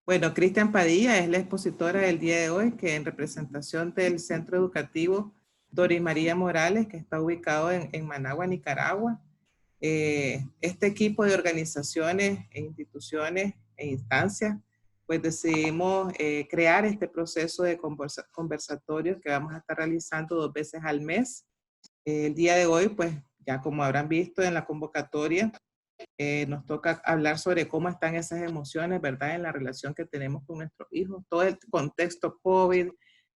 Bueno, Cristian Padilla es la expositora del día de hoy, que en representación del Centro Educativo Doris María Morales, que está ubicado en Managua, Nicaragua. Este equipo de organizaciones e instituciones e instancias, pues decidimos crear este proceso de conversatorios que vamos a estar realizando 2 veces al mes. El día de hoy, pues ya como habrán visto en la convocatoria, nos toca hablar sobre cómo están esas emociones, ¿verdad? En la relación que tenemos con nuestros hijos, todo el contexto COVID,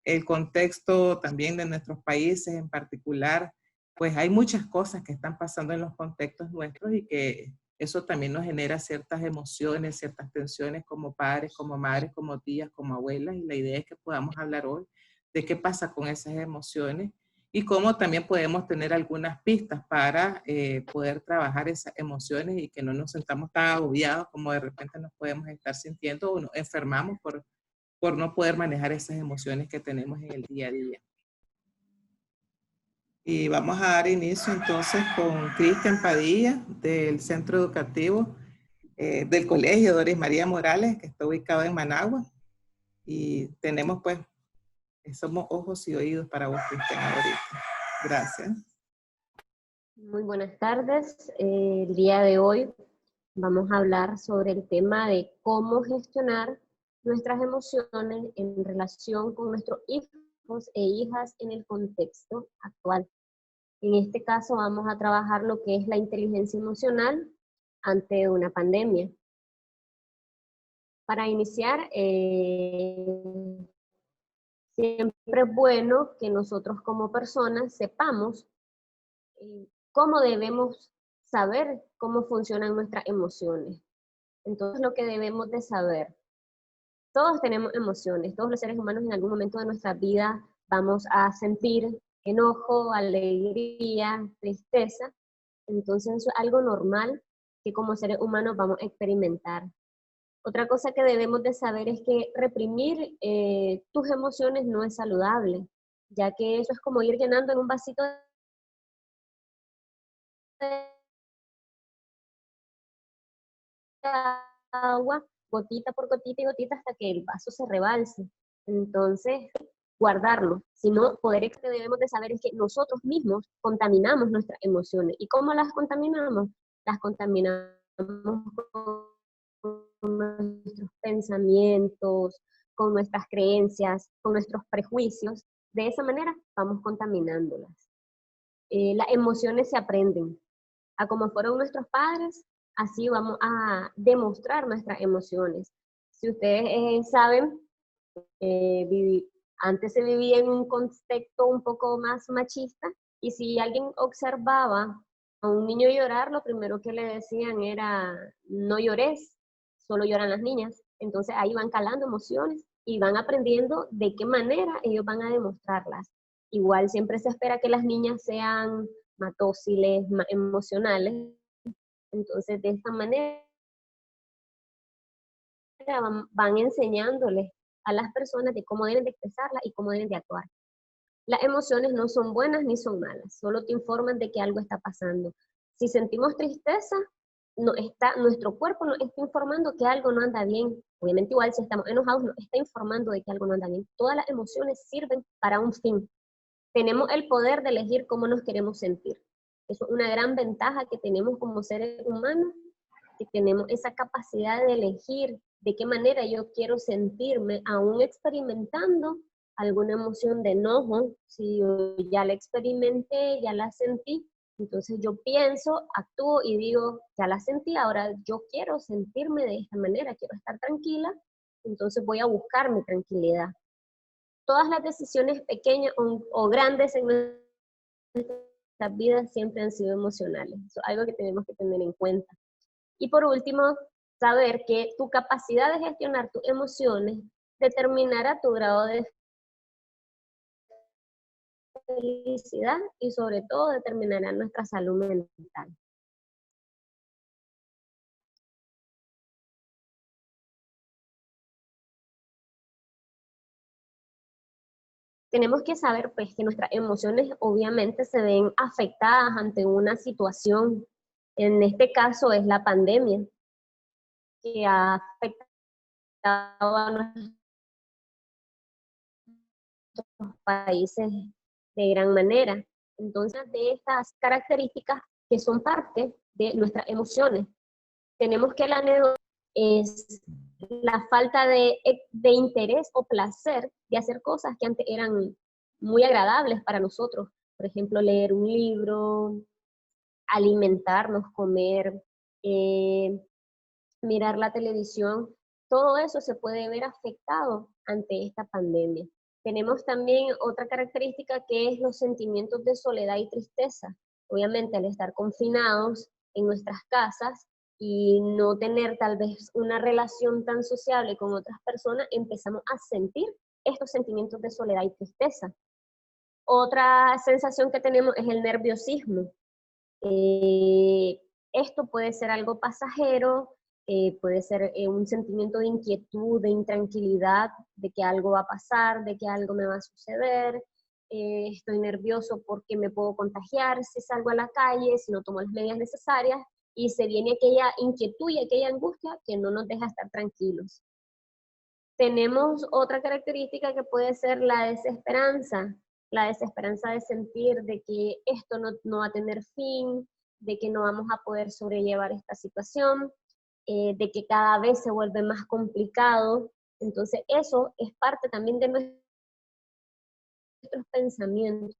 el contexto también de nuestros países en particular, pues hay muchas cosas que están pasando en los contextos nuestros y que eso también nos genera ciertas emociones, ciertas tensiones como padres, como madres, como tías, como abuelas, y la idea es que podamos hablar hoy de qué pasa con esas emociones y cómo también podemos tener algunas pistas para poder trabajar esas emociones y que no nos sentamos tan agobiados como de repente nos podemos estar sintiendo o nos enfermamos por no poder manejar esas emociones que tenemos en el día a día. Y vamos a dar inicio entonces con Cristian Padilla del Centro Educativo del Colegio Doris María Morales, que está ubicado en Managua. Y tenemos pues, somos ojos y oídos para vos, Cristian, ahorita. Gracias. Muy buenas tardes. El día de hoy vamos a hablar sobre el tema de cómo gestionar nuestras emociones en relación con nuestros hijos e hijas en el contexto actual. En este caso vamos a trabajar lo que es la inteligencia emocional ante una pandemia. Para iniciar, siempre es bueno que nosotros como personas sepamos cómo debemos saber cómo funcionan nuestras emociones. Entonces, lo que debemos de saber, todos tenemos emociones, todos los seres humanos en algún momento de nuestra vida vamos a sentir enojo, alegría, tristeza. Entonces, eso es algo normal que como seres humanos vamos a experimentar. Otra cosa que debemos de saber es que reprimir tus emociones no es saludable, ya que eso es como ir llenando en un vasito de agua, gotita por gotita y gotita hasta que el vaso se rebalse. Entonces, guardarlo, sino poder que debemos de saber es que nosotros mismos contaminamos nuestras emociones. ¿Y cómo las contaminamos? Las contaminamos con nuestros pensamientos, con nuestras creencias, con nuestros prejuicios. De esa manera vamos contaminándolas. Las emociones se aprenden. A como fueron nuestros padres, así vamos a demostrar nuestras emociones. Si ustedes saben, antes se vivía en un contexto un poco más machista, y si alguien observaba a un niño llorar, lo primero que le decían era, no llores, solo lloran las niñas. Entonces ahí van calando emociones y van aprendiendo de qué manera ellos van a demostrarlas. Igual siempre se espera que las niñas sean más dóciles, más emocionales. Entonces de esta manera van enseñándoles a las personas de cómo deben de expresarla y cómo deben de actuar. Las emociones no son buenas ni son malas, solo te informan de que algo está pasando. Si sentimos tristeza, nuestro cuerpo nos está informando que algo no anda bien. Obviamente igual si estamos enojados nos está informando de que algo no anda bien. Todas las emociones sirven para un fin. Tenemos el poder de elegir cómo nos queremos sentir. Eso es una gran ventaja que tenemos como seres humanos, que tenemos esa capacidad de elegir de qué manera yo quiero sentirme, aún experimentando alguna emoción de enojo. Si yo ya la experimenté, ya la sentí, entonces yo pienso, actúo y digo, ya la sentí, ahora yo quiero sentirme de esta manera, quiero estar tranquila, entonces voy a buscar mi tranquilidad. Todas las decisiones pequeñas o grandes en nuestras vidas siempre han sido emocionales. Eso es algo que tenemos que tener en cuenta. Y por último, saber que tu capacidad de gestionar tus emociones determinará tu grado de felicidad y sobre todo determinará nuestra salud mental. Tenemos que saber pues, que nuestras emociones obviamente se ven afectadas ante una situación. En este caso es la pandemia, que ha afectado a nuestros países de gran manera. Entonces, de estas características que son parte de nuestras emociones, tenemos que la anécdota es la falta de interés o placer de hacer cosas que antes eran muy agradables para nosotros. Por ejemplo, leer un libro, alimentarnos, comer, mirar la televisión. Todo eso se puede ver afectado ante esta pandemia. Tenemos también otra característica que es los sentimientos de soledad y tristeza. Obviamente, al estar confinados en nuestras casas y no tener tal vez una relación tan sociable con otras personas, empezamos a sentir estos sentimientos de soledad y tristeza. Otra sensación que tenemos es el nerviosismo. Esto puede ser algo pasajero, puede ser un sentimiento de inquietud, de intranquilidad, de que algo va a pasar, de que algo me va a suceder. Estoy nervioso porque me puedo contagiar si salgo a la calle, si no tomo las medidas necesarias, y se viene aquella inquietud y aquella angustia que no nos deja estar tranquilos. Tenemos otra característica que puede ser la desesperanza de sentir de que esto no va a tener fin, de que no vamos a poder sobrellevar esta situación, de que cada vez se vuelve más complicado. Entonces eso es parte también de nuestros pensamientos.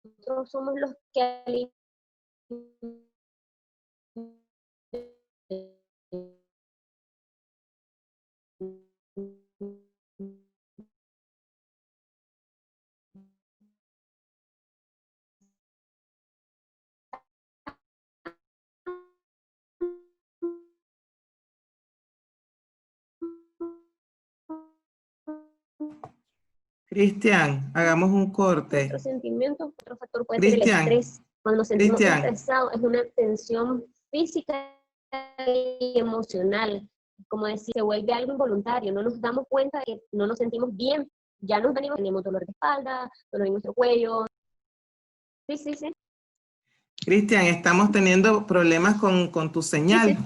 Nosotros somos los que Cristian, hagamos un corte. nuestros sentimientos. Otro factor puede ser el Cristian, estrés. Cuando nos sentimos Cristian, estresados es una tensión física y emocional. Como decir, se vuelve algo involuntario, no nos damos cuenta de que no nos sentimos bien, ya nos venimos, tenemos dolor de espalda, dolor en nuestro cuello. Sí, sí, sí. Cristian, estamos teniendo problemas con tu Sí, señal. sí.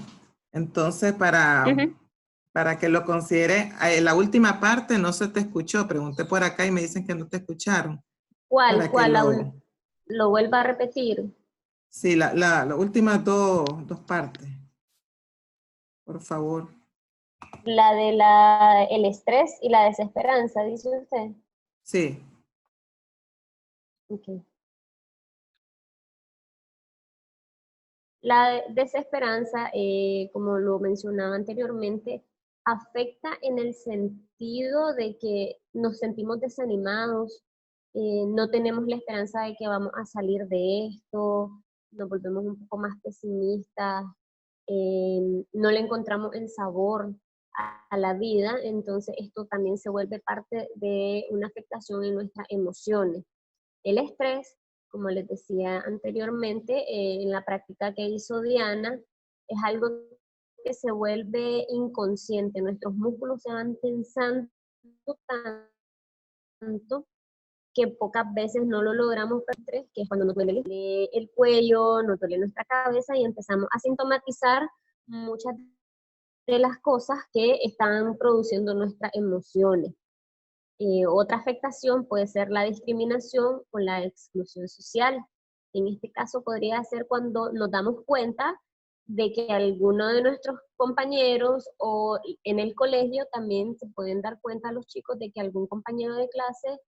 Entonces, para que lo considere, la última parte no se te escuchó. Pregunté por acá y me dicen que no te escucharon. ¿Cuál? Para que Lo vuelva a repetir. Sí, las últimas dos partes, por favor. La de el estrés y la desesperanza, dice usted. Sí. Okay. La desesperanza, como lo mencionaba anteriormente, afecta en el sentido de que nos sentimos desanimados, no tenemos la esperanza de que vamos a salir de esto, nos volvemos un poco más pesimistas, no le encontramos el sabor a la vida, entonces esto también se vuelve parte de una afectación en nuestras emociones. El estrés, como les decía anteriormente, en la práctica que hizo Diana, es algo que se vuelve inconsciente. Nuestros músculos se van tensando tanto que pocas veces no lo logramos per estrés, que es cuando nos duele el cuello, nos duele nuestra cabeza y empezamos a sintomatizar muchas de las cosas que están produciendo nuestras emociones. Otra afectación puede ser la discriminación o la exclusión social. En este caso podría ser cuando nos damos cuenta de que alguno de nuestros compañeros o en el colegio también se pueden dar cuenta los chicos de que algún compañero de clase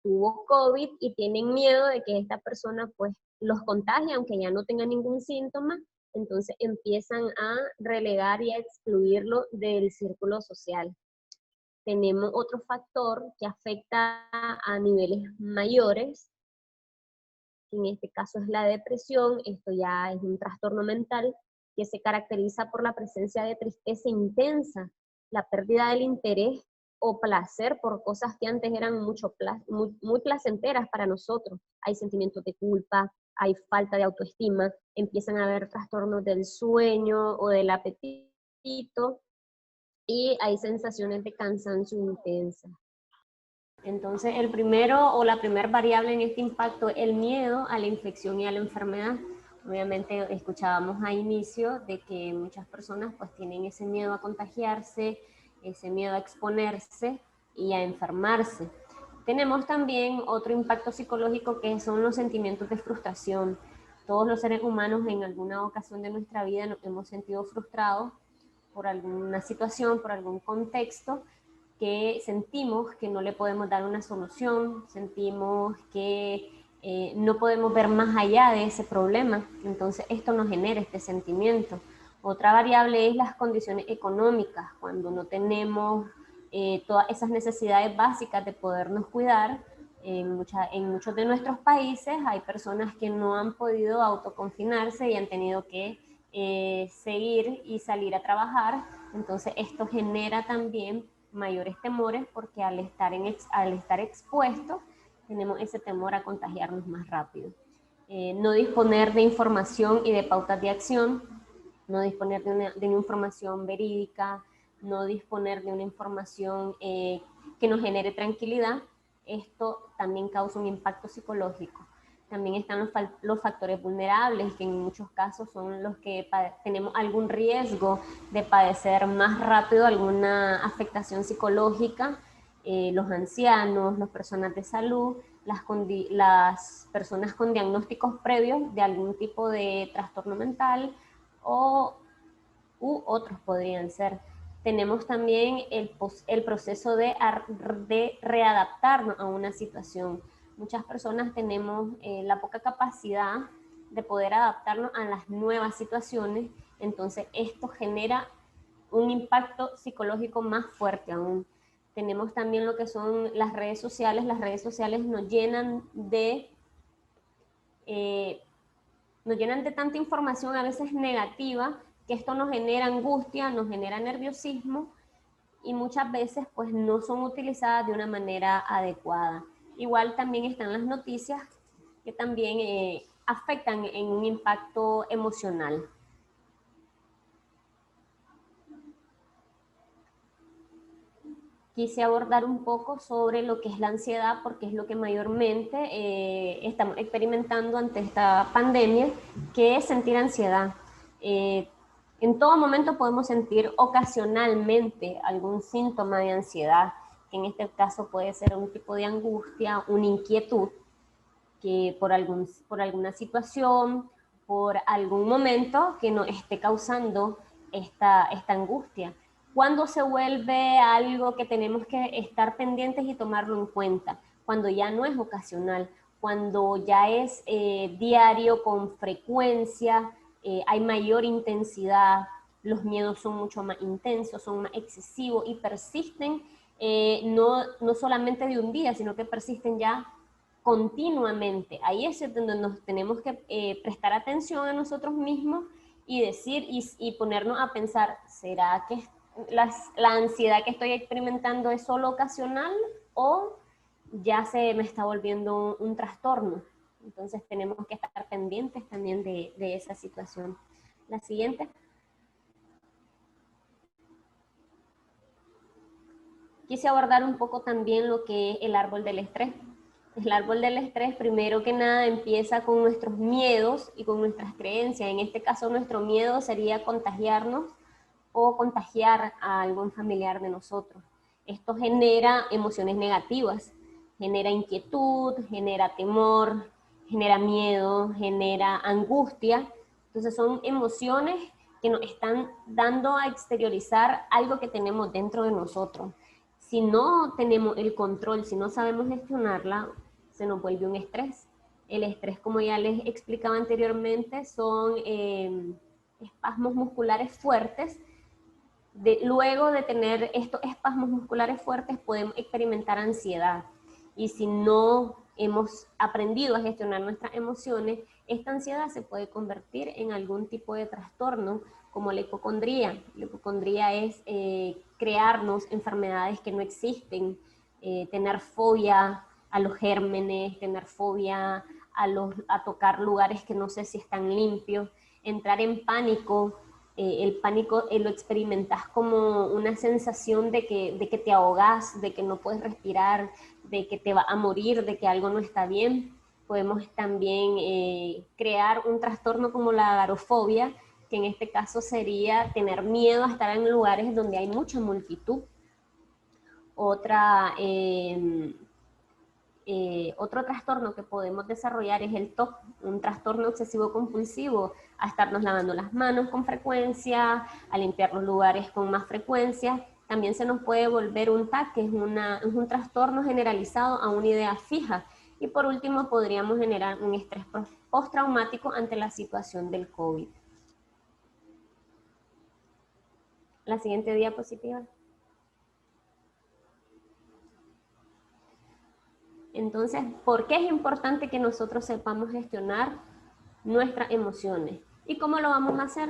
tuvo COVID y tienen miedo de que esta persona pues los contagie aunque ya no tenga ningún síntoma, entonces empiezan a relegar y a excluirlo del círculo social. Tenemos otro factor que afecta a niveles mayores, que en este caso es la depresión. Esto ya es un trastorno mental que se caracteriza por la presencia de tristeza intensa, la pérdida del interés o placer por cosas que antes eran muy placenteras para nosotros. Hay sentimientos de culpa, hay falta de autoestima, empiezan a haber trastornos del sueño o del apetito, y hay sensaciones de cansancio intensa. Entonces, el primero o la primera variable en este impacto es el miedo a la infección y a la enfermedad. Obviamente escuchábamos a inicio de que muchas personas pues tienen ese miedo a contagiarse, ese miedo a exponerse y a enfermarse. Tenemos también otro impacto psicológico que son los sentimientos de frustración. Todos los seres humanos en alguna ocasión de nuestra vida nos hemos sentido frustrados por alguna situación, por algún contexto, que sentimos que no le podemos dar una solución, sentimos que no podemos ver más allá de ese problema. Entonces esto nos genera este sentimiento. Otra variable es las condiciones económicas, cuando no tenemos todas esas necesidades básicas de podernos cuidar. En muchos de nuestros países hay personas que no han podido autoconfinarse y han tenido que seguir y salir a trabajar. Entonces esto genera también mayores temores porque al estar expuestos tenemos ese temor a contagiarnos más rápido. No disponer de información y de pautas de acción, no disponer de una información verídica, no disponer de una información que nos genere tranquilidad, esto también causa un impacto psicológico. También están los factores vulnerables, que en muchos casos son los que tenemos algún riesgo de padecer más rápido alguna afectación psicológica, los ancianos, las personas de salud, las personas con diagnósticos previos de algún tipo de trastorno mental u otros podrían ser. Tenemos también el proceso de readaptarnos a una situación. Muchas personas tenemos la poca capacidad de poder adaptarnos a las nuevas situaciones, entonces esto genera un impacto psicológico más fuerte aún. Tenemos también lo que son las redes sociales nos llenan de tanta información a veces negativa, que esto nos genera angustia, nos genera nerviosismo y muchas veces pues no son utilizadas de una manera adecuada. Igual también están las noticias que también afectan en un impacto emocional. Quise abordar un poco sobre lo que es la ansiedad, porque es lo que mayormente estamos experimentando ante esta pandemia, que es sentir ansiedad. En todo momento podemos sentir ocasionalmente algún síntoma de ansiedad, que en este caso puede ser un tipo de angustia, una inquietud, que por alguna situación, por algún momento que nos esté causando esta angustia. ¿Cuándo se vuelve algo que tenemos que estar pendientes y tomarlo en cuenta? Cuando ya no es ocasional, cuando ya es diario, con frecuencia, hay mayor intensidad, los miedos son mucho más intensos, son más excesivos y persisten no solamente de un día, sino que persisten ya continuamente. Ahí es donde nos tenemos que prestar atención a nosotros mismos y decir y ponernos a pensar, ¿será que la ansiedad que estoy experimentando es solo ocasional o ya se me está volviendo un trastorno? Entonces tenemos que estar pendientes también de esa situación. La siguiente. Quise abordar un poco también lo que es el árbol del estrés. El árbol del estrés, primero que nada, empieza con nuestros miedos y con nuestras creencias. En este caso, nuestro miedo sería contagiarnos o contagiar a algún familiar de nosotros. Esto genera emociones negativas, genera inquietud, genera temor, genera miedo, genera angustia. Entonces son emociones que nos están dando a exteriorizar algo que tenemos dentro de nosotros. Si no tenemos el control, si no sabemos gestionarla, se nos vuelve un estrés. El estrés, como ya les explicaba anteriormente, son espasmos musculares fuertes. Luego de tener estos espasmos musculares fuertes, podemos experimentar ansiedad. Y si no hemos aprendido a gestionar nuestras emociones, esta ansiedad se puede convertir en algún tipo de trastorno, como la hipocondría. La hipocondría es crearnos enfermedades que no existen, tener fobia a los gérmenes, tener fobia a tocar lugares que no sé si están limpios, entrar en pánico el pánico lo experimentas como una sensación de que te ahogas, de que no puedes respirar, de que te va a morir, de que algo no está bien. Podemos también crear un trastorno como la agorafobia, que en este caso sería tener miedo a estar en lugares donde hay mucha multitud. Otro trastorno que podemos desarrollar es el TOC, un trastorno obsesivo compulsivo, a estarnos lavando las manos con frecuencia, a limpiar los lugares con más frecuencia. También se nos puede volver un TAC, que es un trastorno generalizado a una idea fija. Y por último, podríamos generar un estrés postraumático ante la situación del COVID. La siguiente diapositiva. Entonces, ¿por qué es importante que nosotros sepamos gestionar nuestras emociones? ¿Y cómo lo vamos a hacer?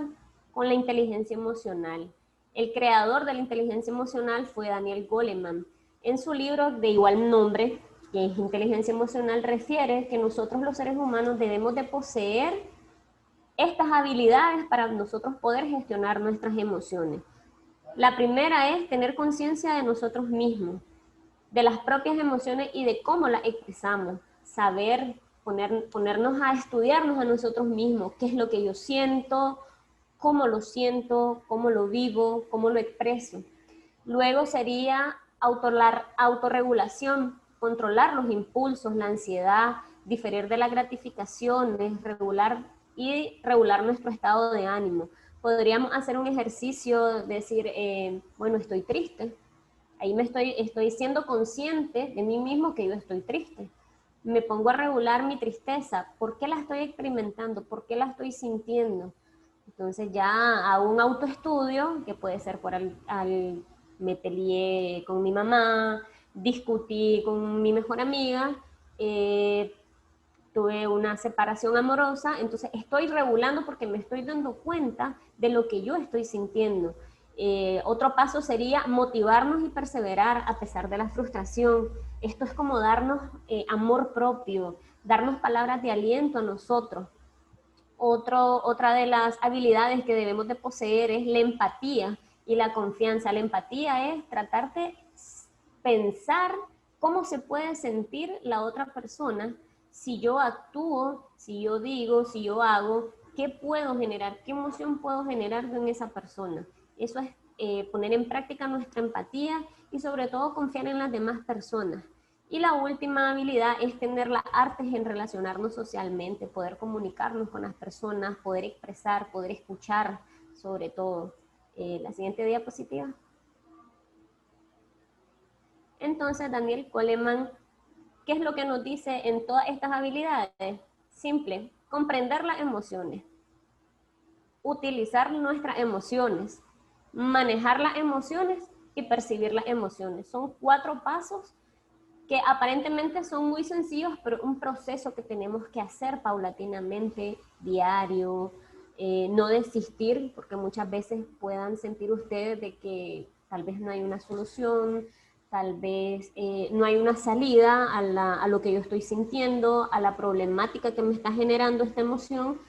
Con la inteligencia emocional. El creador de la inteligencia emocional fue Daniel Goleman. En su libro de igual nombre, que es Inteligencia Emocional, refiere que nosotros los seres humanos debemos de poseer estas habilidades para nosotros poder gestionar nuestras emociones. La primera es tener conciencia de nosotros mismos, de las propias emociones y de cómo las expresamos, saber ponernos a estudiarnos a nosotros mismos, qué es lo que yo siento, cómo lo vivo, cómo lo expreso. Luego sería autorregulación, controlar los impulsos, la ansiedad, diferir de las gratificaciones, regular nuestro estado de ánimo. Podríamos hacer un ejercicio, decir, bueno, estoy triste. Ahí estoy siendo consciente de mí mismo que yo estoy triste. Me pongo a regular mi tristeza. ¿Por qué la estoy experimentando? ¿Por qué la estoy sintiendo? Entonces ya hago un autoestudio, que puede ser me peleé con mi mamá, discutí con mi mejor amiga, tuve una separación amorosa, entonces estoy regulando porque me estoy dando cuenta de lo que yo estoy sintiendo. Otro paso sería motivarnos y perseverar a pesar de la frustración. Esto es como darnos amor propio, darnos palabras de aliento a nosotros. Otra de las habilidades que debemos de poseer es la empatía y la confianza. La empatía es tratar de pensar cómo se puede sentir la otra persona si yo actúo, si yo digo, si yo hago, qué puedo generar, qué emoción puedo generar en esa persona. Eso es poner en práctica nuestra empatía y sobre todo confiar en las demás personas. Y la última habilidad es tener las artes en relacionarnos socialmente, poder comunicarnos con las personas, poder expresar, poder escuchar, sobre todo. La siguiente diapositiva. Entonces, Daniel Goleman, ¿qué es lo que nos dice en todas estas habilidades? Simple, comprender las emociones, utilizar nuestras emociones, manejar las emociones y percibir las emociones. Son 4 pasos que aparentemente son muy sencillos, pero un proceso que tenemos que hacer paulatinamente, diario, no desistir, porque muchas veces puedan sentir ustedes de que tal vez no hay una solución, tal vez no hay una salida a lo que yo estoy sintiendo, a la problemática que me está generando esta emoción,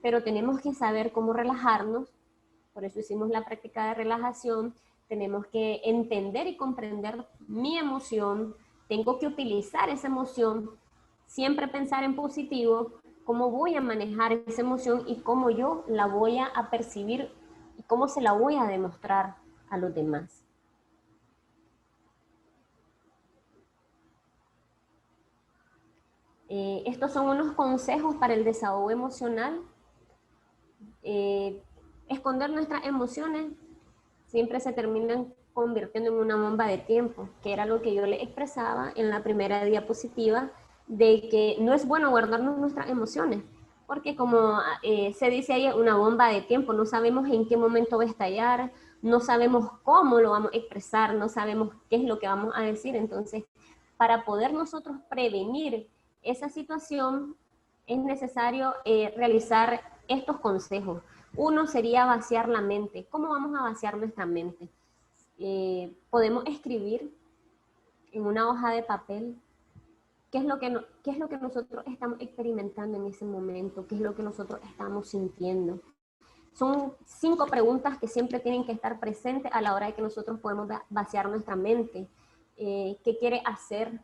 pero tenemos que saber cómo relajarnos. Por eso hicimos la práctica de relajación. Tenemos que entender y comprender mi emoción, tengo que utilizar esa emoción, siempre pensar en positivo, cómo voy a manejar esa emoción y cómo yo la voy a percibir y cómo se la voy a demostrar a los demás. Estos son unos consejos para el desahogo emocional. Esconder nuestras emociones siempre se terminan convirtiendo en una bomba de tiempo, que era lo que yo le expresaba en la primera diapositiva, de que no es bueno guardarnos nuestras emociones, porque como se dice ahí, una bomba de tiempo, no sabemos en qué momento va a estallar, no sabemos cómo lo vamos a expresar, no sabemos qué es lo que vamos a decir. Entonces, para poder nosotros prevenir esa situación, es necesario realizar estos consejos. Uno sería vaciar la mente. ¿Cómo vamos a vaciar nuestra mente? Podemos escribir en una hoja de papel qué es lo que nosotros estamos experimentando en ese momento, qué es lo que nosotros estamos sintiendo. Son 5 preguntas que siempre tienen que estar presentes a la hora de que nosotros podemos vaciar nuestra mente. ¿Qué quiere hacer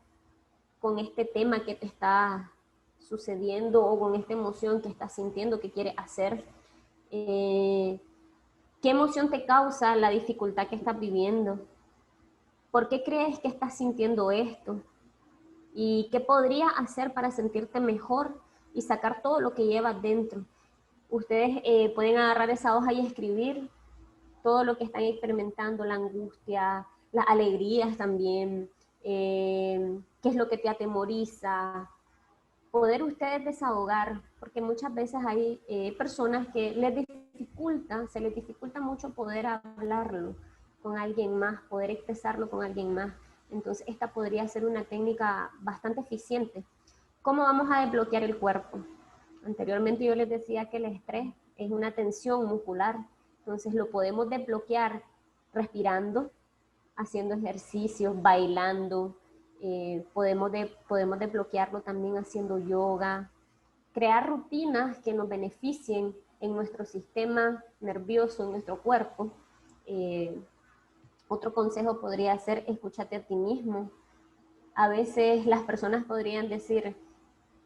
con este tema que te está sucediendo o con esta emoción que estás sintiendo que quiere hacer? ¿Qué emoción te causa la dificultad que estás viviendo? ¿Por qué crees que estás sintiendo esto? ¿Y qué podría hacer para sentirte mejor y sacar todo lo que llevas dentro? Ustedes pueden agarrar esa hoja y escribir todo lo que están experimentando, la angustia, las alegrías también, qué es lo que te atemoriza, poder ustedes desahogar, porque muchas veces hay personas que se les dificulta mucho poder hablarlo con alguien más, poder expresarlo con alguien más. Entonces esta podría ser una técnica bastante eficiente. ¿Cómo vamos a desbloquear el cuerpo? Anteriormente yo les decía que el estrés es una tensión muscular, entonces lo podemos desbloquear respirando, haciendo ejercicios, bailando, podemos desbloquearlo también haciendo yoga, crear rutinas que nos beneficien en nuestro sistema nervioso, en nuestro cuerpo. Otro consejo podría ser escúchate a ti mismo. A veces las personas podrían decir,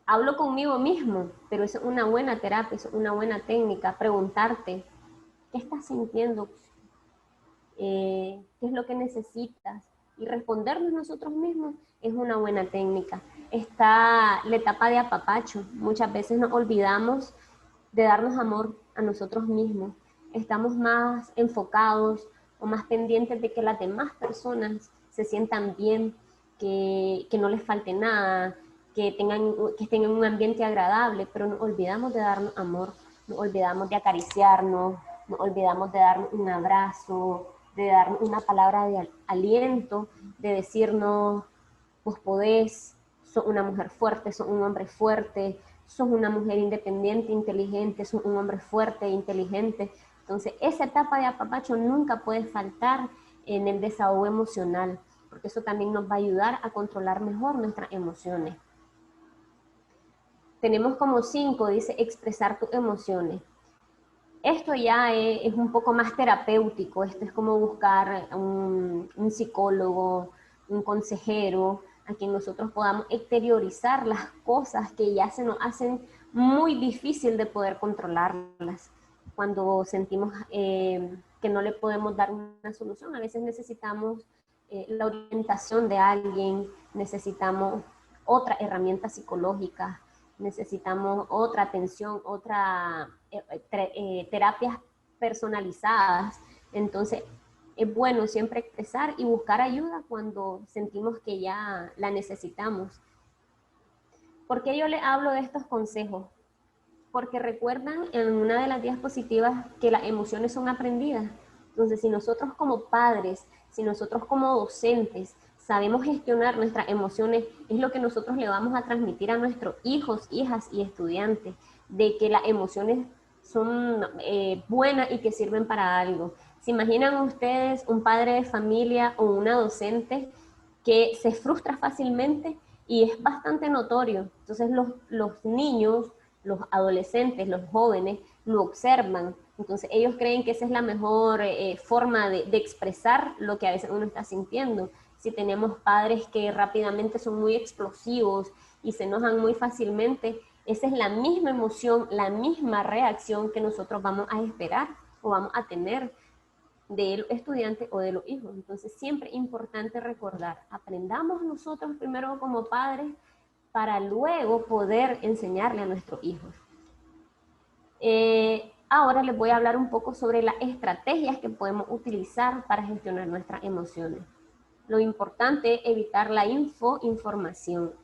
hablo conmigo mismo, pero es una buena terapia, es una buena técnica, preguntarte, ¿qué estás sintiendo? ¿Qué es lo que necesitas? Y respondernos nosotros mismos es una buena técnica. Está la etapa de apapacho. Muchas veces nos olvidamos de darnos amor a nosotros mismos. Estamos más enfocados o más pendientes de que las demás personas se sientan bien, que no les falte nada, que estén en un ambiente agradable, pero nos olvidamos de darnos amor, nos olvidamos de acariciarnos, nos olvidamos de darnos un abrazo, de darnos una palabra de aliento, de decirnos, vos podés, sos una mujer fuerte, sos un hombre fuerte, sos una mujer independiente, inteligente, sos un hombre fuerte e inteligente. Entonces, esa etapa de apapacho nunca puede faltar en el desahogo emocional, porque eso también nos va a ayudar a controlar mejor nuestras emociones. Tenemos como 5, dice, expresar tus emociones. Esto ya es un poco más terapéutico, esto es como buscar un psicólogo, un consejero, a quien nosotros podamos exteriorizar las cosas que ya se nos hacen muy difícil de poder controlarlas. Cuando sentimos que no le podemos dar una solución, a veces necesitamos la orientación de alguien, necesitamos otra herramienta psicológica, necesitamos otra atención, terapias personalizadas. Entonces, es bueno siempre expresar y buscar ayuda cuando sentimos que ya la necesitamos. ¿Por qué yo les hablo de estos consejos? Porque recuerdan en una de las diapositivas que las emociones son aprendidas. Entonces, si nosotros como padres, si nosotros como docentes sabemos gestionar nuestras emociones, es lo que nosotros le vamos a transmitir a nuestros hijos, hijas y estudiantes, de que las emociones son buenas y que sirven para algo. ¿Se imaginan ustedes un padre de familia o una docente que se frustra fácilmente? Y es bastante notorio. Entonces los niños, los adolescentes, los jóvenes, lo observan. Entonces ellos creen que esa es la mejor forma de expresar lo que a veces uno está sintiendo. Si tenemos padres que rápidamente son muy explosivos y se enojan muy fácilmente, esa es la misma emoción, la misma reacción que nosotros vamos a esperar o vamos a tener de los estudiantes o de los hijos. Entonces siempre es importante recordar, aprendamos nosotros primero como padres para luego poder enseñarle a nuestros hijos. Ahora les voy a hablar un poco sobre las estrategias que podemos utilizar para gestionar nuestras emociones. Lo importante es evitar la información.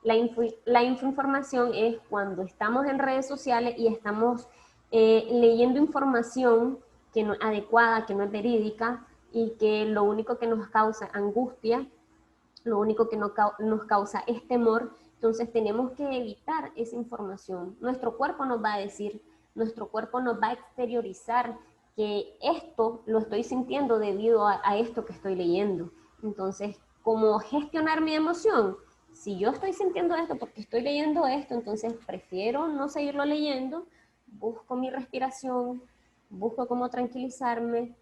La infoinformación es cuando estamos en redes sociales y estamos leyendo información que no es adecuada, que no es verídica y que lo único que nos causa angustia, lo único que nos causa es temor. Entonces tenemos que evitar esa información. Nuestro cuerpo nos va a decir, nuestro cuerpo nos va a exteriorizar que esto lo estoy sintiendo debido a esto que estoy leyendo. Entonces, ¿cómo gestionar mi emoción? Si yo estoy sintiendo esto porque estoy leyendo esto, entonces prefiero no seguirlo leyendo, busco mi respiración, busco cómo tranquilizarme,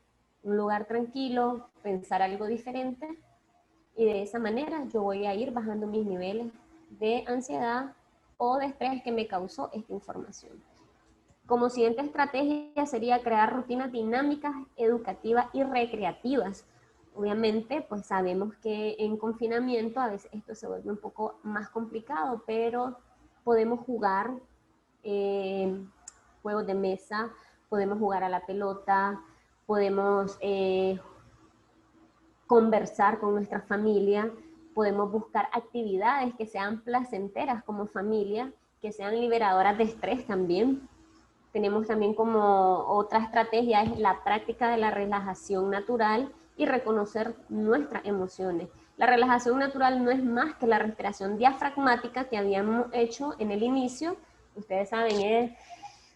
un lugar tranquilo, pensar algo diferente, y de esa manera yo voy a ir bajando mis niveles de ansiedad o de estrés que me causó esta información. Como siguiente estrategia sería crear rutinas dinámicas, educativas y recreativas. Obviamente, pues sabemos que en confinamiento a veces esto se vuelve un poco más complicado, pero podemos jugar juegos de mesa, podemos jugar a la pelota, podemos conversar con nuestra familia, podemos buscar actividades que sean placenteras como familia, que sean liberadoras de estrés también. Tenemos también como otra estrategia es la práctica de la relajación natural y reconocer nuestras emociones. La relajación natural no es más que la respiración diafragmática que habíamos hecho en el inicio. Ustedes saben, es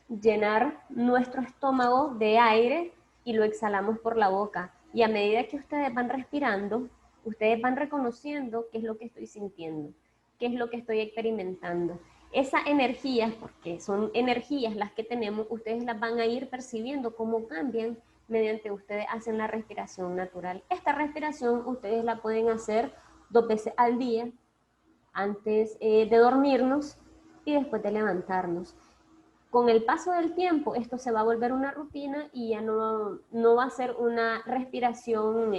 llenar nuestro estómago de aire y lo exhalamos por la boca. Y a medida que ustedes van respirando, ustedes van reconociendo qué es lo que estoy sintiendo, qué es lo que estoy experimentando. Esas energías, porque son energías las que tenemos, ustedes las van a ir percibiendo cómo cambian mediante ustedes hacen la respiración natural. Esta respiración ustedes la pueden hacer 2 veces al día, antes de dormirnos y después de levantarnos. Con el paso del tiempo esto se va a volver una rutina y ya no va a ser una respiración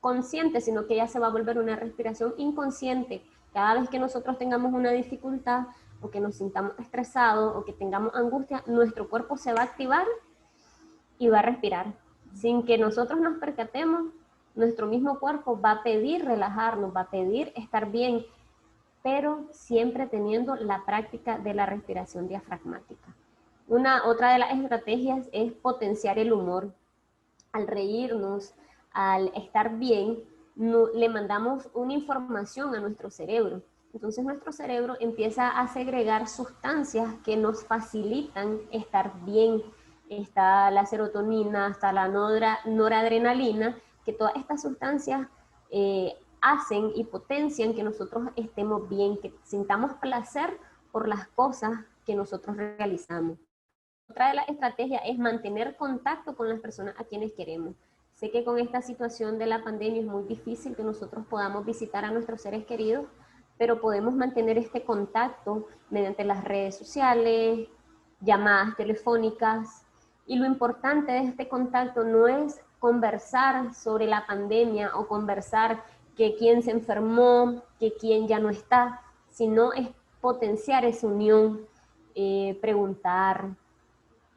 consciente, sino que ya se va a volver una respiración inconsciente. Cada vez que nosotros tengamos una dificultad o que nos sintamos estresados o que tengamos angustia, nuestro cuerpo se va a activar y va a respirar. Sin que nosotros nos percatemos, nuestro mismo cuerpo va a pedir relajarnos, va a pedir estar bien, pero siempre teniendo la práctica de la respiración diafragmática. Otra de las estrategias es potenciar el humor. Al reírnos, al estar bien, le mandamos una información a nuestro cerebro. Entonces nuestro cerebro empieza a segregar sustancias que nos facilitan estar bien. Está la serotonina, está la noradrenalina, que todas estas sustancias hacen y potencian que nosotros estemos bien, que sintamos placer por las cosas que nosotros realizamos. Otra de las estrategias es mantener contacto con las personas a quienes queremos. Sé que con esta situación de la pandemia es muy difícil que nosotros podamos visitar a nuestros seres queridos, pero podemos mantener este contacto mediante las redes sociales, llamadas telefónicas. Y lo importante de este contacto no es conversar sobre la pandemia o conversar que quién se enfermó, que quién ya no está, sino es potenciar esa unión, preguntar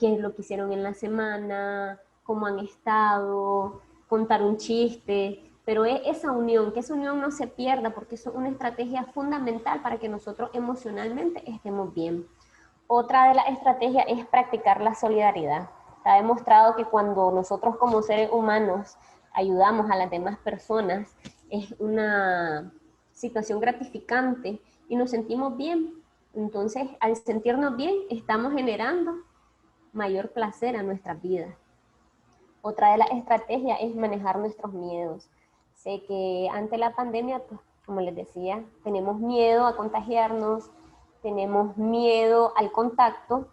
qué es lo que hicieron en la semana, cómo han estado, contar un chiste, pero es esa unión, que esa unión no se pierda porque es una estrategia fundamental para que nosotros emocionalmente estemos bien. Otra de las estrategias es practicar la solidaridad. Está demostrado que cuando nosotros como seres humanos ayudamos a las demás personas, es una situación gratificante y nos sentimos bien. Entonces, al sentirnos bien, estamos generando mayor placer a nuestras vidas. Otra de las estrategias es manejar nuestros miedos. Sé que ante la pandemia, pues, como les decía, tenemos miedo a contagiarnos, tenemos miedo al contacto,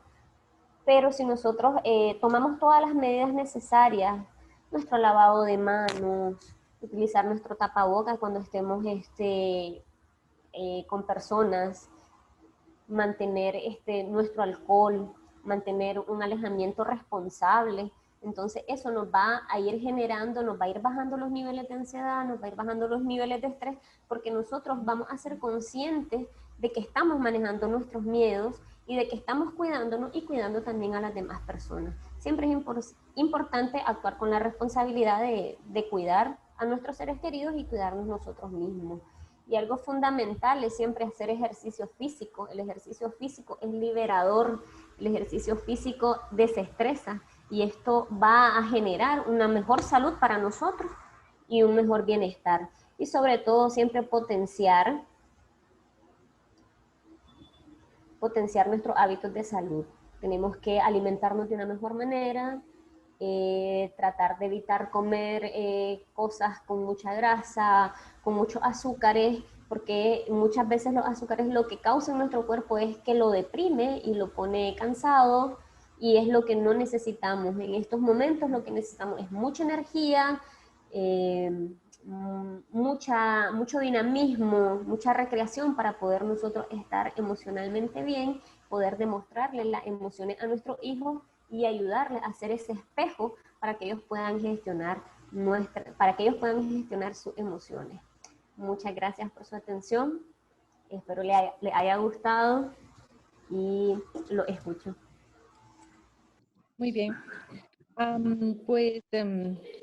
pero si nosotros tomamos todas las medidas necesarias, nuestro lavado de manos, utilizar nuestro tapabocas cuando estemos con personas, mantener nuestro alcohol, mantener un alejamiento responsable, entonces eso nos va a ir generando, nos va a ir bajando los niveles de ansiedad, nos va a ir bajando los niveles de estrés, porque nosotros vamos a ser conscientes de que estamos manejando nuestros miedos y de que estamos cuidándonos y cuidando también a las demás personas. Siempre es importante actuar con la responsabilidad de cuidar a nuestros seres queridos y cuidarnos nosotros mismos. Y algo fundamental es siempre hacer ejercicio físico. El ejercicio físico es liberador, el ejercicio físico desestresa y esto va a generar una mejor salud para nosotros y un mejor bienestar. Y sobre todo siempre potenciar nuestros hábitos de salud. Tenemos que alimentarnos de una mejor manera, tratar de evitar comer cosas con mucha grasa, con muchos azúcares, porque muchas veces los azúcares lo que causa en nuestro cuerpo es que lo deprime y lo pone cansado, y es lo que no necesitamos. En estos momentos lo que necesitamos es mucha energía, mucho dinamismo, mucha recreación para poder nosotros estar emocionalmente bien, poder demostrarle las emociones a nuestros hijos y ayudarles a hacer ese espejo para que ellos puedan gestionar sus emociones. Muchas gracias por su atención. Espero le haya gustado y lo escucho. Muy bien. Pues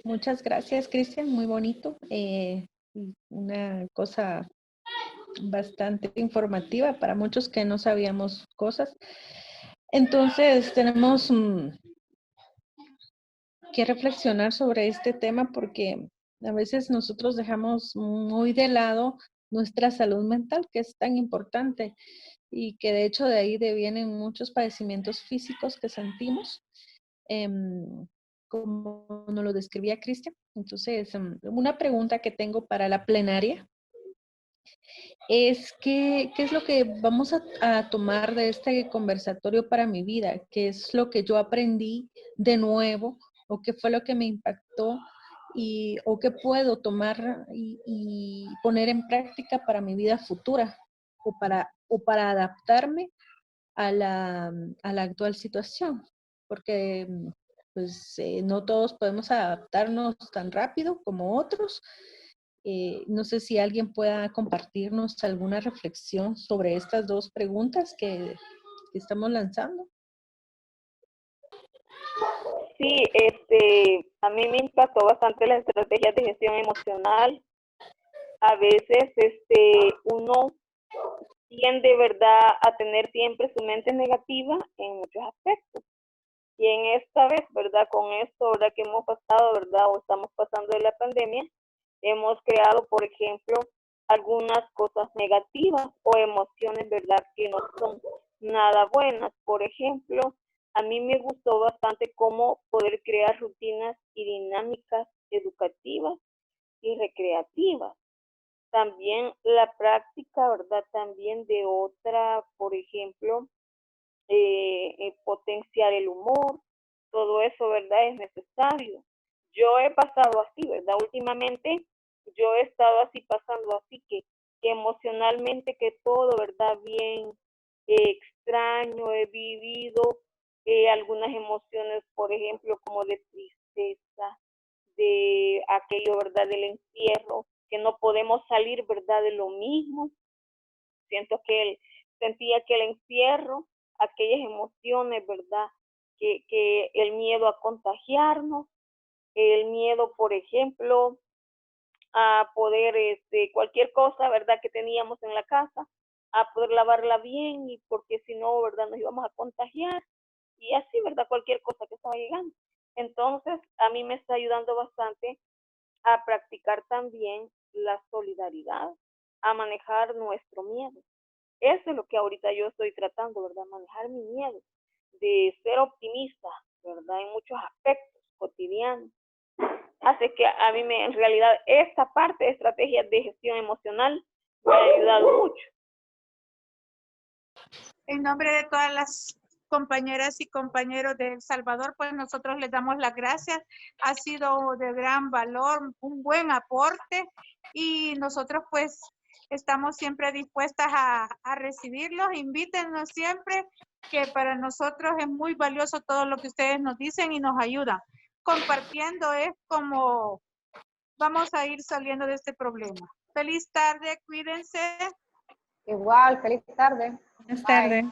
muchas gracias, Cristian. Muy bonito. Una cosa bastante informativa para muchos que no sabíamos cosas. Entonces, tenemos que reflexionar sobre este tema porque a veces nosotros dejamos muy de lado nuestra salud mental, que es tan importante y que de hecho de ahí devienen muchos padecimientos físicos que sentimos, como nos lo describía Cristian. Entonces, una pregunta que tengo para la plenaria es ¿qué es lo que vamos a tomar de este conversatorio para mi vida? ¿Qué es lo que yo aprendí de nuevo? ¿O qué fue lo que me impactó? ¿O qué puedo tomar y poner en práctica para mi vida futura? ¿O para adaptarme a la actual situación? Porque pues no todos podemos adaptarnos tan rápido como otros. No sé si alguien pueda compartirnos alguna reflexión sobre estas dos preguntas que estamos lanzando. Sí, a mí me impactó bastante las estrategias de gestión emocional. A veces, uno tiende, ¿verdad?, a tener siempre su mente negativa en muchos aspectos. Y en esta vez, ¿verdad?, con esto, ¿verdad?, que hemos pasado, ¿verdad?, o estamos pasando de la pandemia, hemos creado, por ejemplo, algunas cosas negativas o emociones, ¿verdad?, que no son nada buenas. Por ejemplo, a mí me gustó bastante cómo poder crear rutinas y dinámicas educativas y recreativas. También la práctica, ¿verdad?, también de otra, por ejemplo, potenciar el humor, todo eso, ¿verdad?, es necesario. Yo he pasado así, ¿verdad? Últimamente yo he estado así, pasando así, que emocionalmente que todo, ¿verdad?, bien extraño, he vivido algunas emociones, por ejemplo, como de tristeza, de aquello, ¿verdad?, del encierro, que no podemos salir, ¿verdad?, de lo mismo. Sentía que el encierro, aquellas emociones, ¿verdad?, que el miedo a contagiarnos, el miedo, por ejemplo, a poder, cualquier cosa, ¿verdad?, que teníamos en la casa, a poder lavarla bien, y porque si no, ¿verdad?, nos íbamos a contagiar, y así, ¿verdad?, cualquier cosa que estaba llegando. Entonces, a mí me está ayudando bastante a practicar también la solidaridad, a manejar nuestro miedo. Eso es lo que ahorita yo estoy tratando, ¿verdad? Manejar mi miedo, de ser optimista, ¿verdad? En muchos aspectos cotidianos. Así que a mí en realidad, esta parte de estrategias de gestión emocional me ha ayudado mucho. En nombre de todas las compañeras y compañeros de El Salvador, pues nosotros les damos las gracias. Ha sido de gran valor, un buen aporte, y nosotros pues estamos siempre dispuestas a recibirlos. Invítenos siempre, que para nosotros es muy valioso todo lo que ustedes nos dicen y nos ayudan. Compartiendo es como vamos a ir saliendo de este problema. Feliz tarde, cuídense. Igual, feliz tarde. Buenas tardes.